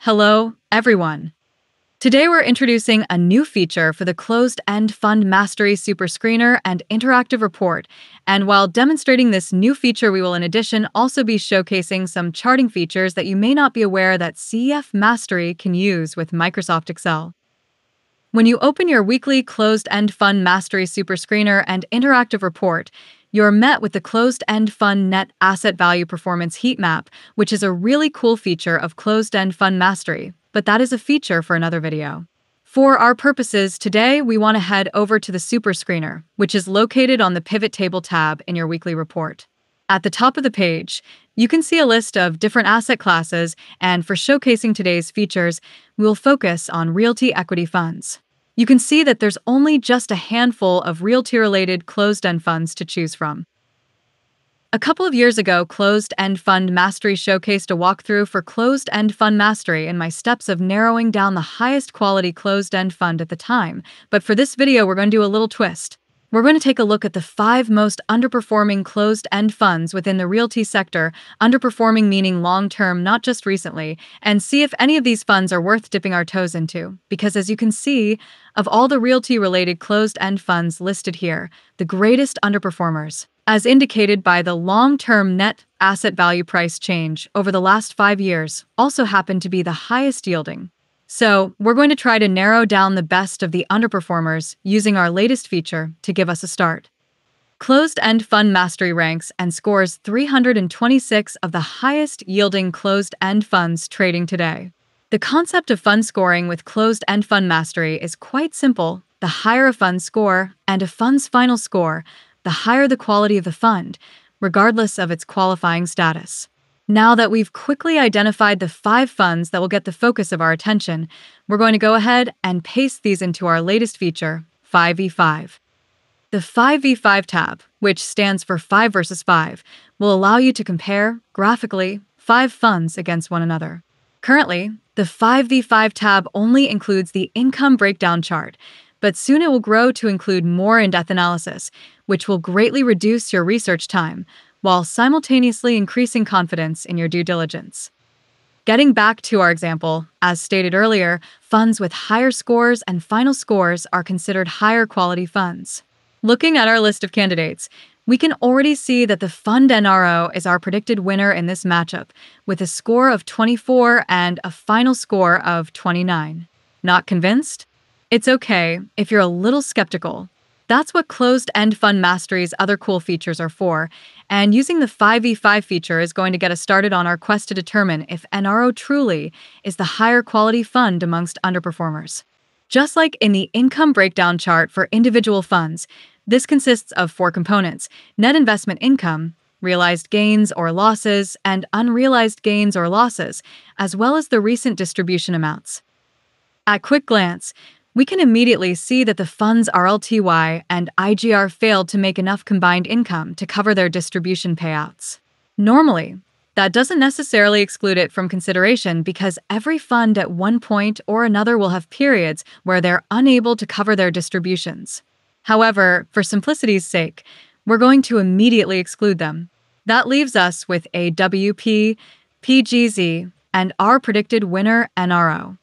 Hello, everyone. Today we're introducing a new feature for the Closed-End Fund Mastery Super Screener and Interactive Report. And while demonstrating this new feature, we will in addition also be showcasing some charting features that you may not be aware that CEF Mastery can use with Microsoft Excel. When you open your weekly Closed-End Fund Mastery Super Screener and Interactive Report, you're met with the Closed-End Fund Net Asset Value Performance Heat Map, which is a really cool feature of Closed-End Fund Mastery, but that is a feature for another video. For our purposes, today we want to head over to the Super Screener, which is located on the Pivot Table tab in your weekly report. At the top of the page, you can see a list of different asset classes, and for showcasing today's features, we will focus on Realty equity funds. You can see that there's only just a handful of Realty-related closed-end funds to choose from. A couple of years ago, Closed-End Fund Mastery showcased a walkthrough for Closed-End Fund Mastery and my steps of narrowing down the highest quality closed-end fund at the time. But for this video, we're going to do a little twist. We're going to take a look at the 5 most underperforming closed-end funds within the realty sector, underperforming meaning long-term, not just recently, and see if any of these funds are worth dipping our toes into. Because as you can see, of all the realty-related closed-end funds listed here, the greatest underperformers, as indicated by the long-term net asset value price change over the last 5 years, also happen to be the highest yielding. So, we're going to try to narrow down the best of the underperformers using our latest feature to give us a start. Closed-End Fund Mastery ranks and scores 326 of the highest-yielding closed-end funds trading today. The concept of fund scoring with Closed-End Fund Mastery is quite simple. The higher a fund score and a fund's final score, the higher the quality of the fund, regardless of its qualifying status. Now that we've quickly identified the 5 funds that will get the focus of our attention, we're going to go ahead and paste these into our latest feature, 5v5. The 5v5 tab, which stands for 5 versus 5, will allow you to compare, graphically, 5 funds against one another. Currently, the 5v5 tab only includes the income breakdown chart, but soon it will grow to include more in-depth analysis, which will greatly reduce your research time, while simultaneously increasing confidence in your due diligence. Getting back to our example, as stated earlier, funds with higher scores and final scores are considered higher quality funds. Looking at our list of candidates, we can already see that the fund NRO is our predicted winner in this matchup, with a score of 24 and a final score of 29. Not convinced? It's okay if you're a little skeptical. That's what Closed-End Fund Mastery's other cool features are for, and using the 5v5 feature is going to get us started on our quest to determine if NRO truly is the higher quality fund amongst underperformers. Just like in the income breakdown chart for individual funds, this consists of 4 components: net investment income, realized gains or losses, and unrealized gains or losses, as well as the recent distribution amounts. At quick glance, we can immediately see that the fund's RLTY and IGR failed to make enough combined income to cover their distribution payouts. Normally, that doesn't necessarily exclude it from consideration because every fund at one point or another will have periods where they're unable to cover their distributions. However, for simplicity's sake, we're going to immediately exclude them. That leaves us with AWP, PGZ, and our predicted winner NRO.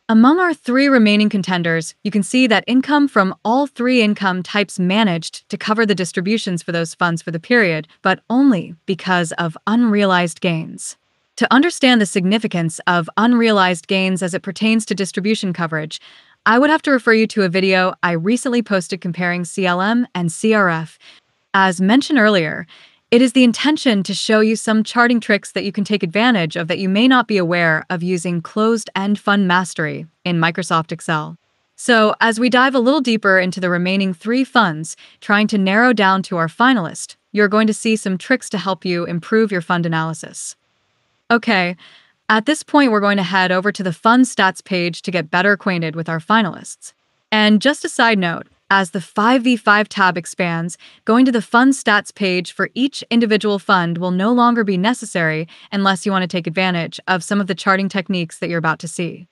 Among our 3 remaining contenders, you can see that income from all 3 income types managed to cover the distributions for those funds for the period, but only because of unrealized gains. To understand the significance of unrealized gains as it pertains to distribution coverage, I would have to refer you to a video I recently posted comparing CLM and CRF. As mentioned earlier, it is the intention to show you some charting tricks that you can take advantage of that you may not be aware of using Closed-End Fund Mastery in Microsoft Excel. So, as we dive a little deeper into the remaining 3 funds, trying to narrow down to our finalist, you're going to see some tricks to help you improve your fund analysis. Okay, at this point we're going to head over to the Fund Stats page to get better acquainted with our finalists. And just a side note, as the 5v5 tab expands, going to the Fund Stats page for each individual fund will no longer be necessary unless you want to take advantage of some of the charting techniques that you're about to see.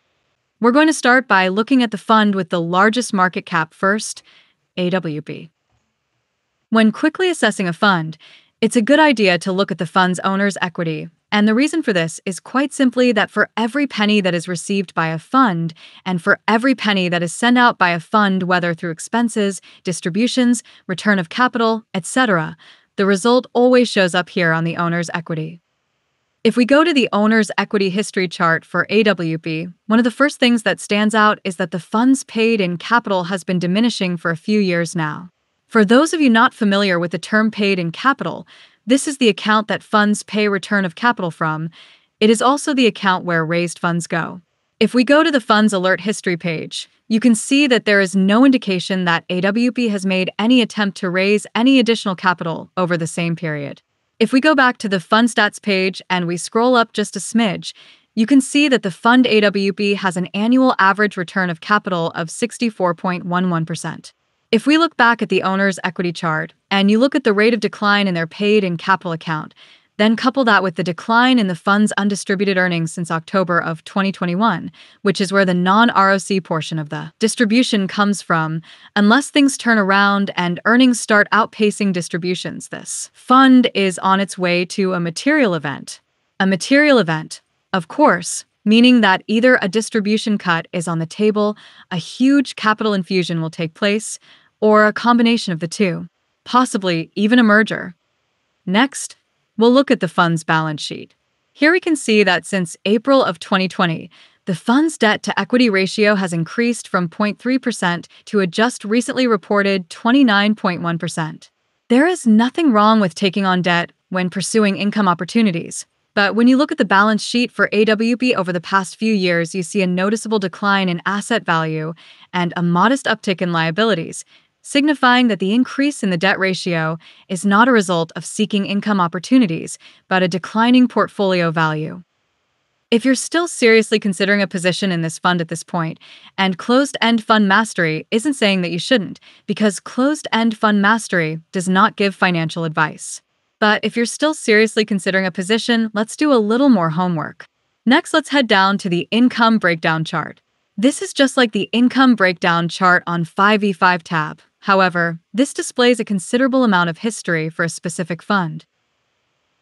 We're going to start by looking at the fund with the largest market cap first, AWP. When quickly assessing a fund, It's a good idea to look at the fund's owner's equity. And the reason for this is quite simply that for every penny that is received by a fund, and for every penny that is sent out by a fund, whether through expenses, distributions, return of capital, etc., the result always shows up here on the owner's equity. If we go to the owner's equity history chart for AWP, one of the first things that stands out is that the funds paid in capital has been diminishing for a few years now. For those of you not familiar with the term paid in capital, this is the account that funds pay return of capital from. It is also the account where raised funds go. If we go to the fund's alert history page, you can see that there is no indication that AWP has made any attempt to raise any additional capital over the same period. If we go back to the fund stats page and we scroll up just a smidge, you can see that the fund AWP has an annual average return of capital of 64.11%. If we look back at the owner's equity chart and you look at the rate of decline in their paid in capital account, then couple that with the decline in the fund's undistributed earnings since October of 2021, which is where the non-ROC portion of the distribution comes from, unless things turn around and earnings start outpacing distributions, this fund is on its way to a material event. A material event, of course, meaning that either a distribution cut is on the table, a huge capital infusion will take place, or a combination of the two, possibly even a merger. Next, we'll look at the fund's balance sheet. Here we can see that since April of 2020, the fund's debt-to-equity ratio has increased from 0.3% to a just recently reported 29.1%. There is nothing wrong with taking on debt when pursuing income opportunities. But when you look at the balance sheet for AWP over the past few years, you see a noticeable decline in asset value and a modest uptick in liabilities, signifying that the increase in the debt ratio is not a result of seeking income opportunities, but a declining portfolio value. If you're still seriously considering a position in this fund at this point, and closed-end fund mastery isn't saying that you shouldn't, because closed-end fund mastery does not give financial advice. But if you're still seriously considering a position, let's do a little more homework. Next, let's head down to the income breakdown chart. This is just like the income breakdown chart on 5E5 tab. However, this displays a considerable amount of history for a specific fund.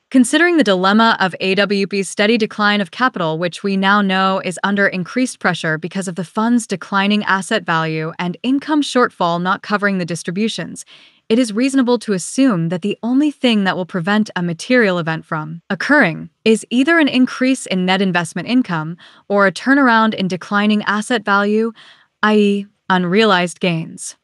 Considering the dilemma of AWP's steady decline of capital, which we now know is under increased pressure because of the fund's declining asset value and income shortfall not covering the distributions, it is reasonable to assume that the only thing that will prevent a material event from occurring is either an increase in net investment income or a turnaround in declining asset value, i.e., unrealized gains.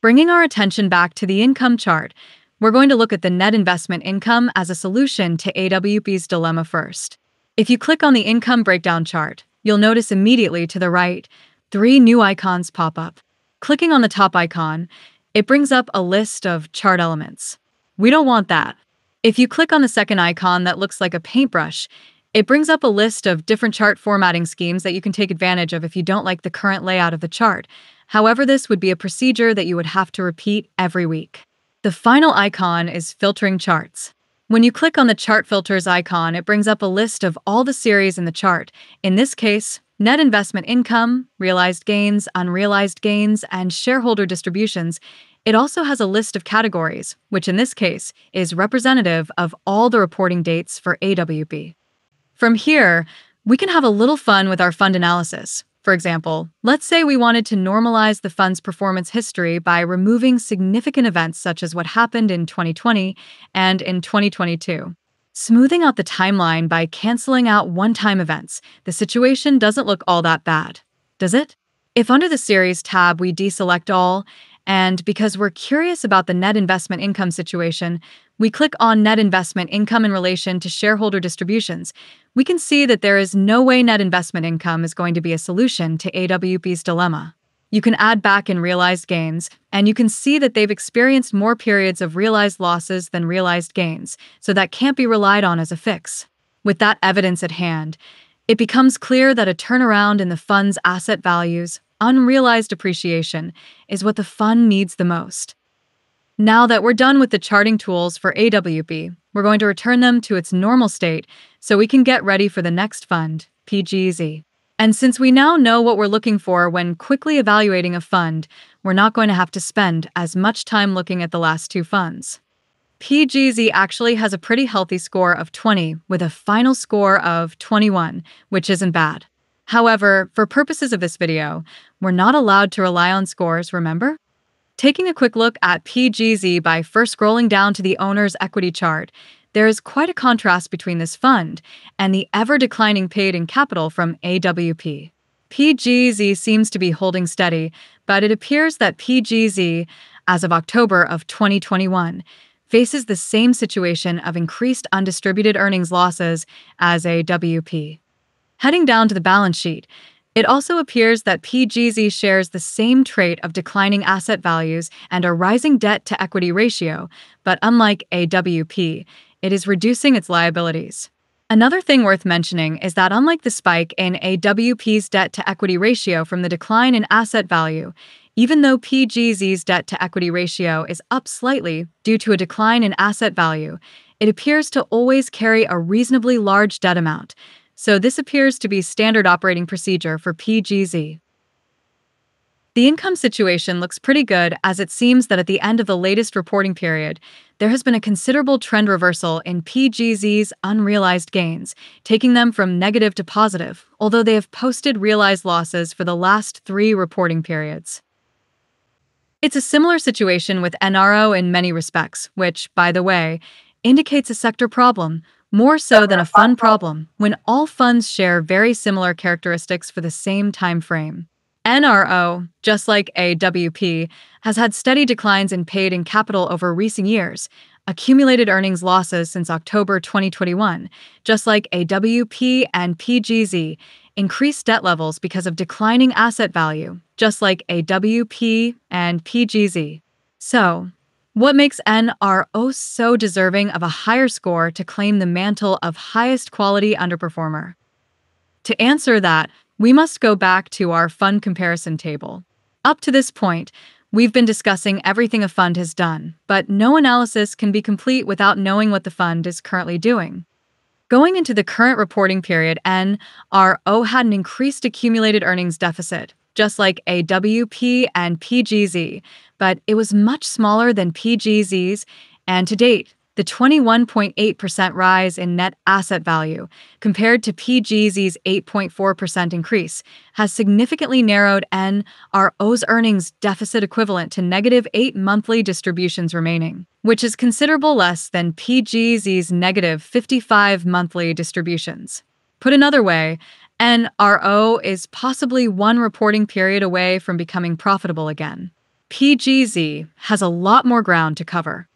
Bringing our attention back to the income chart, we're going to look at the net investment income as a solution to AWP's dilemma first. If you click on the income breakdown chart, you'll notice immediately to the right, 3 new icons pop up. Clicking on the top icon, it brings up a list of chart elements. We don't want that. If you click on the second icon that looks like a paintbrush, it brings up a list of different chart formatting schemes that you can take advantage of if you don't like the current layout of the chart. However, this would be a procedure that you would have to repeat every week. The final icon is filtering charts. When you click on the chart filters icon, it brings up a list of all the series in the chart. In this case, net investment income, realized gains, unrealized gains, and shareholder distributions. It also has a list of categories, which in this case is representative of all the reporting dates for AWP. From here, we can have a little fun with our fund analysis. For example, let's say we wanted to normalize the fund's performance history by removing significant events such as what happened in 2020 and in 2022. Smoothing out the timeline by canceling out one-time events, the situation doesn't look all that bad, does it? If under the Series tab we deselect all, and because we're curious about the net investment income situation, we click on net investment income in relation to shareholder distributions, we can see that there is no way net investment income is going to be a solution to AWP's dilemma. You can add back in realized gains, and you can see that they've experienced more periods of realized losses than realized gains, so that can't be relied on as a fix. With that evidence at hand, it becomes clear that a turnaround in the fund's asset values, unrealized appreciation, is what the fund needs the most. Now that we're done with the charting tools for AWP, we're going to return them to its normal state so we can get ready for the next fund, PGZ. And since we now know what we're looking for when quickly evaluating a fund, we're not going to have to spend as much time looking at the last 2 funds. PGZ actually has a pretty healthy score of 20 with a final score of 21, which isn't bad. However, for purposes of this video, we're not allowed to rely on scores, remember? Taking a quick look at PGZ by first scrolling down to the owner's equity chart, there is quite a contrast between this fund and the ever-declining paid-in capital from AWP. PGZ seems to be holding steady, but it appears that PGZ, as of October of 2021, faces the same situation of increased undistributed earnings losses as AWP. Heading down to the balance sheet, it also appears that PGZ shares the same trait of declining asset values and a rising debt-to-equity ratio, but unlike AWP, it is reducing its liabilities. Another thing worth mentioning is that unlike the spike in AWP's debt-to-equity ratio from the decline in asset value, even though PGZ's debt-to-equity ratio is up slightly due to a decline in asset value, it appears to always carry a reasonably large debt amount, so this appears to be standard operating procedure for PGZ. The income situation looks pretty good, as it seems that at the end of the latest reporting period, there has been a considerable trend reversal in PGZ's unrealized gains, taking them from negative to positive, although they have posted realized losses for the last 3 reporting periods. It's a similar situation with NRO in many respects, which, by the way, indicates a sector problem, more so than a fund problem, when all funds share very similar characteristics for the same time frame. NRO, just like AWP, has had steady declines in paid-in capital over recent years, accumulated earnings losses since October 2021, just like AWP and PGZ, increased debt levels because of declining asset value, just like AWP and PGZ. So, what makes NRO so deserving of a higher score to claim the mantle of highest quality underperformer? To answer that, we must go back to our fund comparison table. Up to this point, we've been discussing everything a fund has done, but no analysis can be complete without knowing what the fund is currently doing. Going into the current reporting period, NRO had an increased accumulated earnings deficit, just like AWP and PGZ, but it was much smaller than PGZ's, and to date, the 21.8% rise in net asset value, compared to PGZ's 8.4% increase, has significantly narrowed NRO's earnings deficit equivalent to -8 monthly distributions remaining, which is considerable less than PGZ's -55 monthly distributions. Put another way, NRO is possibly one reporting period away from becoming profitable again. PGZ has a lot more ground to cover.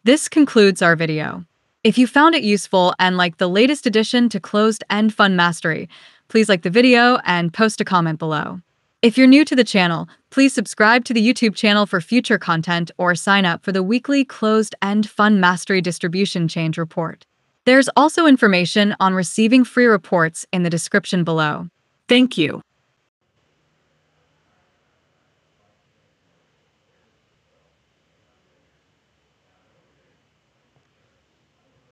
This concludes our video. If you found it useful and like the latest addition to closed-end fund mastery, please like the video and post a comment below. If you're new to the channel, please subscribe to the YouTube channel for future content or sign up for the weekly closed-end fund mastery distribution change report. There's also information on receiving free reports in the description below. Thank you.